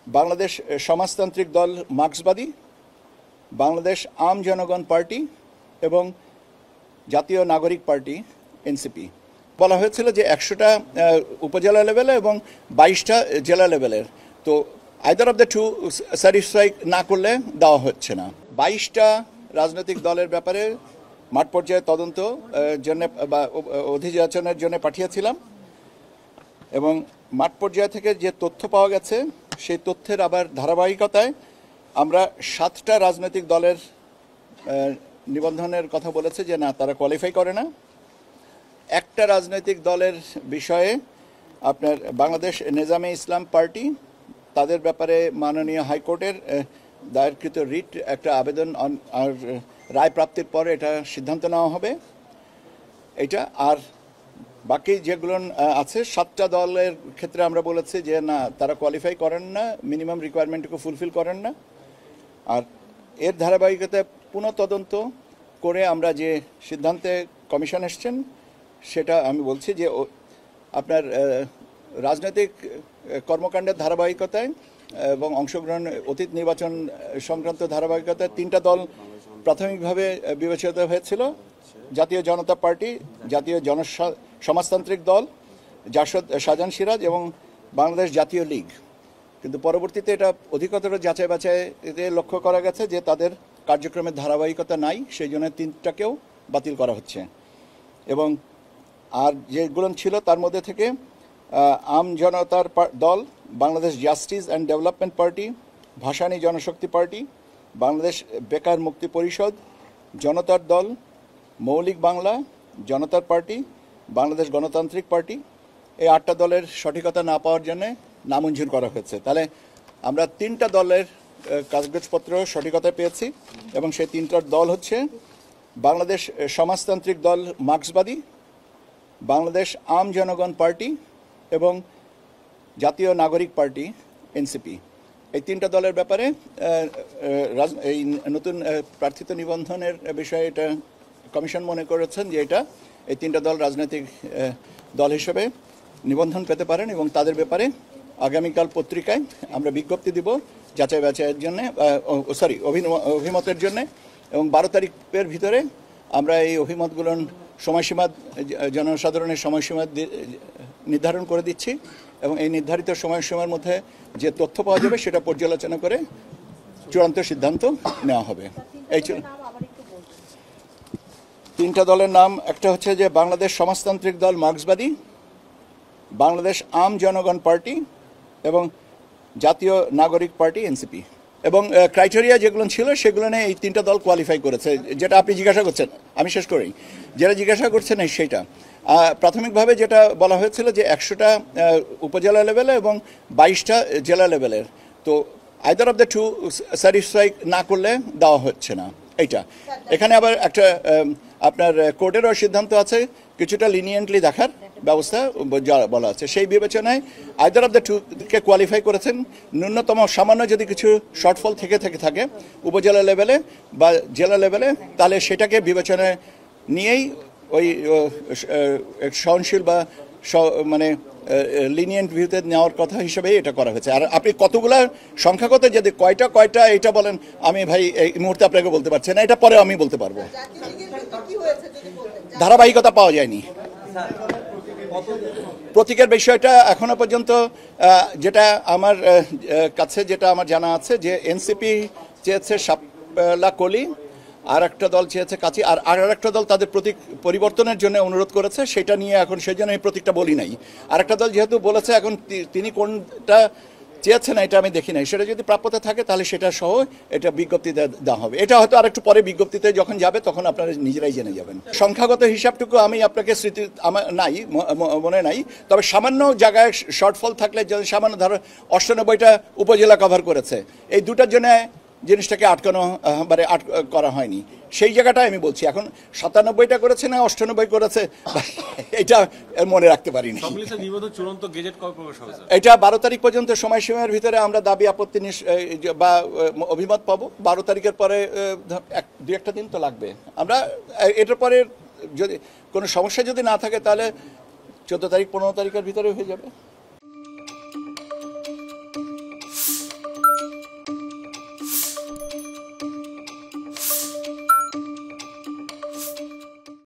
বাংলাদেশ সমাজতান্ত্রিক দল মার্ক্সবাদী, বাংলাদেশ আম জনগণ পার্টি এবং জাতীয় নাগরিক পার্টি এনসিপি। বলা হয়েছিল যে 100টা উপজেলা লেভেলে এবং 22টা জেলা লেভেলের, তো either of the to satisfy না করলে দেওয়া হচ্ছে না। 22টা রাজনৈতিক দলের ব্যাপারে মাঠ পর্যায়ে তদন্ত জন্য বা অধিযাচনের জন্য পাঠিয়েছিলাম এবং মাঠ পর্যায় থেকে যে তথ্য পাওয়া গেছে সেই তথ্যের আবার ধারাবাহিকতায় আমরা 7টা রাজনৈতিক দলের নিবন্ধনের কথা বলেছে যে না, তারা কোয়ালিফাই করে না। একটা রাজনৈতিক দলের বিষয়ে আপনার বাংলাদেশ নেজামে ইসলাম পার্টি, তাদের ব্যাপারে মাননীয় হাইকোর্টের দায়েরকৃত রিট একটা আবেদন আর রায় প্রাপ্তির পরে এটা সিদ্ধান্ত নেওয়া হবে এটা। আর বাকি যেগুলো আছে 7টা দলের ক্ষেত্রে আমরা বলেছি যে না, তারা কোয়ালিফাই করেন না, মিনিমাম রিকোয়ারমেন্টটুকু ফুলফিল করেন না। আর এর ধারাবাহিকতায় পুনঃ তদন্ত করে আমরা যে সিদ্ধান্তে কমিশন এসছেন সেটা আমি বলছি যে আপনার রাজনৈতিক কর্মকাণ্ডের ধারাবাহিকতায় এবং অংশগ্রহণ অতীত নির্বাচন সংক্রান্ত ধারাবাহিকতায় 3টা দল প্রাথমিকভাবে বিবেচিত হয়েছিল: জাতীয় জনতা পার্টি, জাতীয় সমাজতান্ত্রিক দল, জাসদ শাহজাহান সিরাজ এবং বাংলাদেশ জাতীয় লীগ। কিন্তু পরবর্তীতে এটা অধিকতর যাচাই বাছাইতে লক্ষ্য করা গেছে যে তাদের কার্যক্রমের ধারাবাহিকতা নাই, সেই জন্য 3টাকেও বাতিল করা হচ্ছে। এবং আর যেগুলো ছিল তার মধ্যে থেকে Aam Janatar Dal, Bangladesh justice and development party, Bhasani Janashakti party, Bangladesh বেকার মুক্তি পরিষদ, জনতার দল, মৌলিক বাংলা, জনতার পার্টি, বাংলাদেশ গণতান্ত্রিক পার্টি, এই 8টা দলের সঠিকতা না পাওয়ার জন্য নামঞ্জুর করা হয়েছে। তাহলে আমরা 3টা দলের কাগজপত্র সঠিকতা পেয়েছি এবং সেই 3টার দল হচ্ছে বাংলাদেশ সমাজতান্ত্রিক দল মার্ক্সবাদী, বাংলাদেশ আম জনগণ পার্টি এবং জাতীয় নাগরিক পার্টি এনসিপি। এই 3টা দলের ব্যাপারে এই নতুন প্রার্থিত নিবন্ধনের বিষয়ে এটা কমিশন মনে করেছেন যে এই 3টা দল রাজনৈতিক দল হিসেবে নিবন্ধন পেতে পারেন এবং তাদের ব্যাপারে আগামীকাল পত্রিকায় আমরা বিজ্ঞপ্তি দিব যাচাই বাছাইয়ের জন্য, অভিমতের জন্য। এবং 12 তারিখের ভিতরে আমরা এই অভিমতগুলোর সময়সীমা, জনসাধারণের সময়সীমা নির্ধারণ করে দিচ্ছি এবং এই নির্ধারিত সময়সীমার মধ্যে যে তথ্য পাওয়া যাবে সেটা পর্যালোচনা করে চূড়ান্ত সিদ্ধান্ত নেওয়া হবে। এই 3টা দলের নাম একটা হচ্ছে যে বাংলাদেশ সমাজতান্ত্রিক দল মার্ক্সবাদী, বাংলাদেশ আম জনগণ পার্টি এবং জাতীয় নাগরিক পার্টি এনসিপি। এবং ক্রাইটেরিয়া যেগুলো ছিল সেগুলো নিয়ে এই 3টা দল কোয়ালিফাই করেছে। যেটা আপনি জিজ্ঞাসা করছেন, আমি শেষ করি, যেটা জিজ্ঞাসা করছেন সেইটা প্রাথমিকভাবে যেটা বলা হয়েছিল যে 100টা উপজেলা লেভেলে এবং 22টা জেলা লেভেলের, তো either of the to satisfy না করলে দেওয়া হচ্ছে না এইটা। এখানে আবার একটা আপনার কোর্টেরও সিদ্ধান্ত আছে, কিছুটা লিনিয়েন্টলি দেখার ব্যবস্থা বলা আছে। সেই বিবেচনায় আইদার অফ দ্য টুকে কোয়ালিফাই করেছেন। ন্যূনতম সামান্য যদি কিছু শর্টফল থেকে থাকে উপজেলা লেভেলে বা জেলা লেভেলে, তাহলে সেটাকে বিবেচনায় নিয়েই ওই সহনশীল বা মানে লিনিয়েন্ট ভিউতে নেওয়ার কথা হিসেবে এটা করা হয়েছে। আর আপনি কতগুলা সংখ্যাগত যদি কয়টা এটা বলেন, আমি ভাই এই মুহূর্তে আপনাকে বলতে পারছি না, এটা পরে আমি বলতে পারবো। ধারাবাহিকতা পাওয়া যায়নি। প্রতীকের বিষয়টা এখনো পর্যন্ত যেটা আমার কাছে যেটা আমার জানা আছে যে এনসিপি চেয়েছে শাপলা কলি, আর একটা দল চেয়েছে কাচি, আর একটা দল তাদের প্রতীক পরিবর্তনের জন্য অনুরোধ করেছে, সেটা নিয়ে এখন সেই জন্য এই প্রতীকটা বলি নাই। আর একটা দল যেহেতু বলেছে, এখন তিনি কোনটা চেয়েছেন এটা আমি দেখি নাই, সেটা যদি প্রাপ্যতা থাকে তাহলে সেটা সহ এটা বিজ্ঞপ্তি দেওয়া হবে। এটা হয়তো আরেকটু পরে বিজ্ঞপ্তিতে যখন যাবে তখন আপনারা নিজেরাই জেনে যাবেন। সংখ্যাগত হিসাবটুকু আমি আপনাকে স্মৃতি আমার নাই, মনে নাই, তবে সামান্য জায়গায় শর্টফল থাকলে যদি সামান্য ধরো 98টা উপজেলা কভার করেছে, এই দুটার জন্য জিনিসটাকে আটকানো মানে করা হয়নি, সেই জায়গাটাই আমি বলছি। এখন 97টা করেছে না 98 করেছে এটা মনে রাখতে পারিনি। এটা 12 তারিখ পর্যন্ত সময়সীমার ভিতরে আমরা দাবি আপত্তি বা অভিমত পাবো। 12 তারিখের পরে 2-1টা দিন তো লাগবে। আমরা এটার পরে যদি কোনো সমস্যা যদি না থাকে তাহলে 14 তারিখ 15 তারিখের ভিতরে হয়ে যাবে।